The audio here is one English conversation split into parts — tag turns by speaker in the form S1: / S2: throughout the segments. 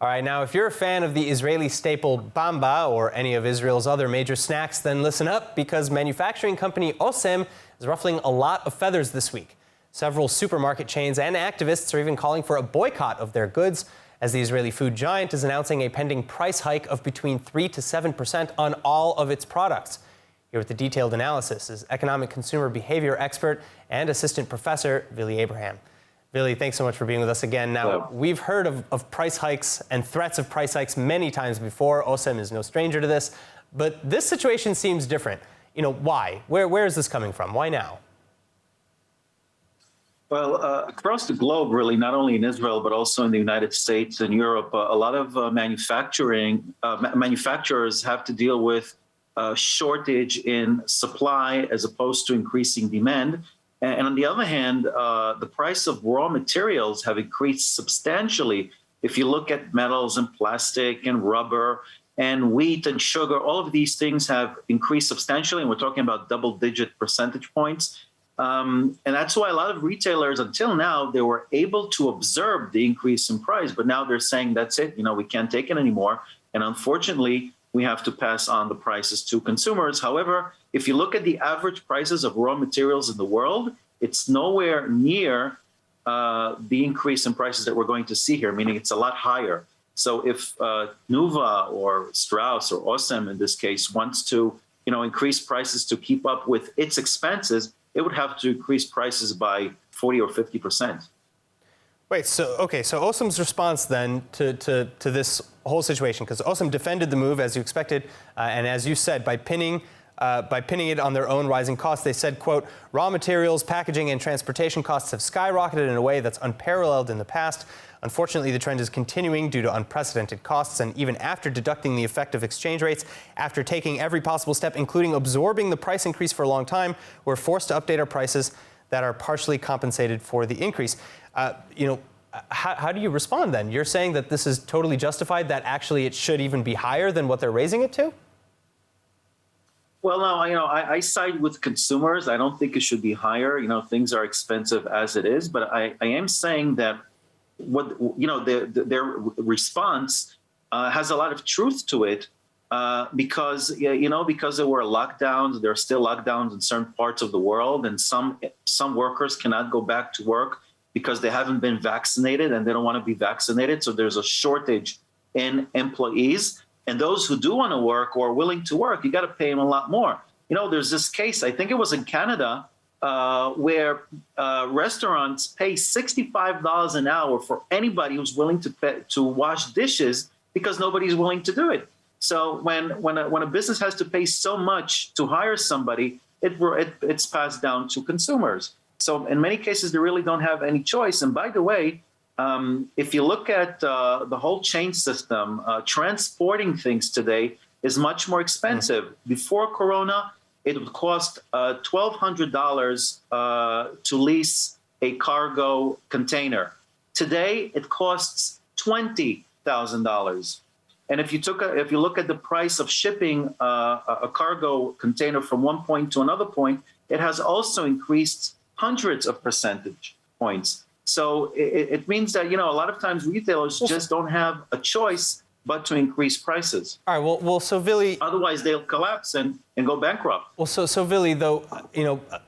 S1: All right, now if you're a fan of the Israeli staple Bamba or any of Israel's other major snacks, then listen up, because manufacturing company Osem is ruffling a lot of feathers this week. Several supermarket chains and activists are even calling for a boycott of their goods, as the Israeli food giant is announcing a pending price hike of between 3 to 7% on all of its products. Here with the detailed analysis is economic consumer behavior expert and assistant professor Vili Abraham. Vili, thanks so much for being with us again. Now, we've heard of price hikes and threats of price hikes many times before. Osem is no stranger to this, but this situation seems different. Why? Where is this coming from? Why now?
S2: Well, across the globe, really, not only in Israel, but also in the United States and Europe, a lot of manufacturers have to deal with shortage in supply as opposed to increasing demand. And on the other hand, the price of raw materials have increased substantially. If you look at metals and plastic and rubber and wheat and sugar, all of these things have increased substantially, and we're talking about double-digit percentage points. And that's why a lot of retailers, until now, they were able to observe the increase in price, but now they're saying, that's it, we can't take it anymore. And unfortunately, we have to pass on the prices to consumers. However, if you look at the average prices of raw materials in the world, it's nowhere near the increase in prices that we're going to see here, meaning it's a lot higher. So if Nuva or Strauss or Osem in this case wants to increase prices to keep up with its expenses, it would have to increase prices by 40 or 50%.
S1: Wait, so Osem's response then to this whole situation, because Osem defended the move as you expected, and as you said, by pinning it on their own rising costs. They said, quote, raw materials, packaging, and transportation costs have skyrocketed in a way that's unparalleled in the past. Unfortunately, the trend is continuing due to unprecedented costs, and even after deducting the effect of exchange rates, after taking every possible step, including absorbing the price increase for a long time, we're forced to update our prices that are partially compensated for the increase. How do you respond then? You're saying that this is totally justified, that actually it should even be higher than what they're raising it to?
S2: Well, no, I side with consumers. I don't think it should be higher. Things are expensive as it is, but I am saying that their response has a lot of truth to it, because there were lockdowns. There are still lockdowns in certain parts of the world, and some workers cannot go back to work because they haven't been vaccinated and they don't want to be vaccinated. So there's a shortage in employees. And those who do want to work or are willing to work, you got to pay them a lot more. There's this case, I think it was in Canada, where restaurants pay $65 an hour for anybody who's willing to wash dishes, because nobody's willing to do it. So when a business has to pay so much to hire somebody, it's passed down to consumers. So in many cases, they really don't have any choice. And by the way, if you look at the whole chain system, transporting things today is much more expensive. Before Corona, it would cost $1,200 to lease a cargo container. Today, it costs $20,000. And if you look at the price of shipping a cargo container from one point to another point, it has also increased hundreds of percentage points. So it means that, a lot of times retailers just don't have a choice but to increase prices.
S1: All right, well, so Vili...
S2: Otherwise, they'll collapse and go bankrupt.
S1: Well, so Vili, though,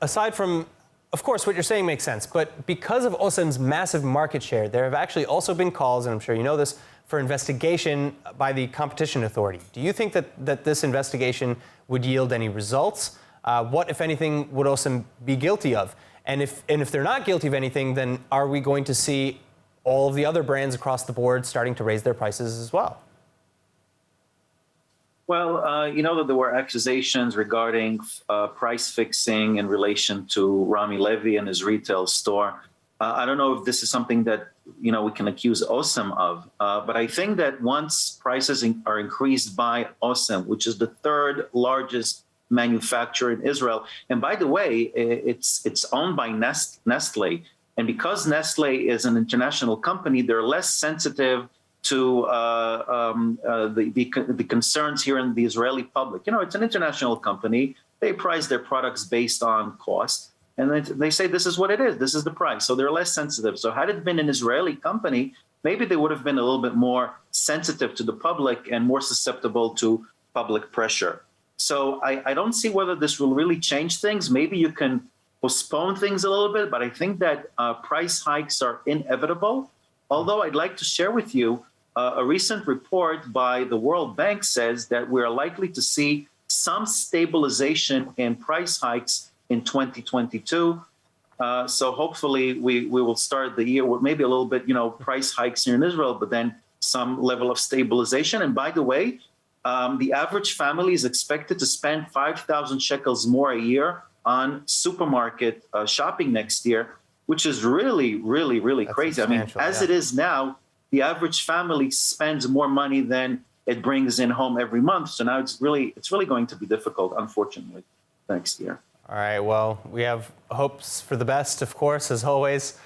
S1: aside from, of course, what you're saying makes sense, but because of Osem's massive market share, there have actually also been calls, and I'm sure you know this, for investigation by the Competition Authority. Do you think that this investigation would yield any results? What, if anything, would Osem be guilty of? And if they're not guilty of anything, then are we going to see all of the other brands across the board starting to raise their prices as well?
S2: Well, that there were accusations regarding price fixing in relation to Rami Levy and his retail store. I don't know if this is something that, we can accuse Osem of, but I think that once prices are increased by Osem, which is the third largest manufacturer in Israel. And by the way, it's owned by Nestle. And because Nestle is an international company, they're less sensitive to the concerns here in the Israeli public. It's an international company. They price their products based on cost. And they say, this is what it is. This is the price. So they're less sensitive. So had it been an Israeli company, maybe they would have been a little bit more sensitive to the public and more susceptible to public pressure. So I don't see whether this will really change things. Maybe you can postpone things a little bit, but I think that price hikes are inevitable. Although I'd like to share with you a recent report by the World Bank says that we're likely to see some stabilization in price hikes in 2022. So hopefully we will start the year with maybe a little bit, price hikes here in Israel, but then some level of stabilization. And by the way, the average family is expected to spend 5,000 shekels more a year on supermarket shopping next year, which is really, really, really crazy. I mean, as it is now, the average family spends more money than it brings in home every month. So now it's really going to be difficult, unfortunately, next year.
S1: All right. Well, we have hopes for the best, of course, as always.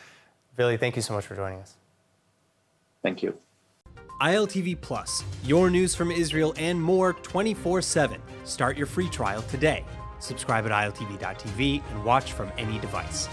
S1: Billy, thank you so much for joining us.
S2: Thank you.
S1: ILTV Plus, your news from Israel and more 24/7. Start your free trial today. Subscribe at iltv.tv and watch from any device.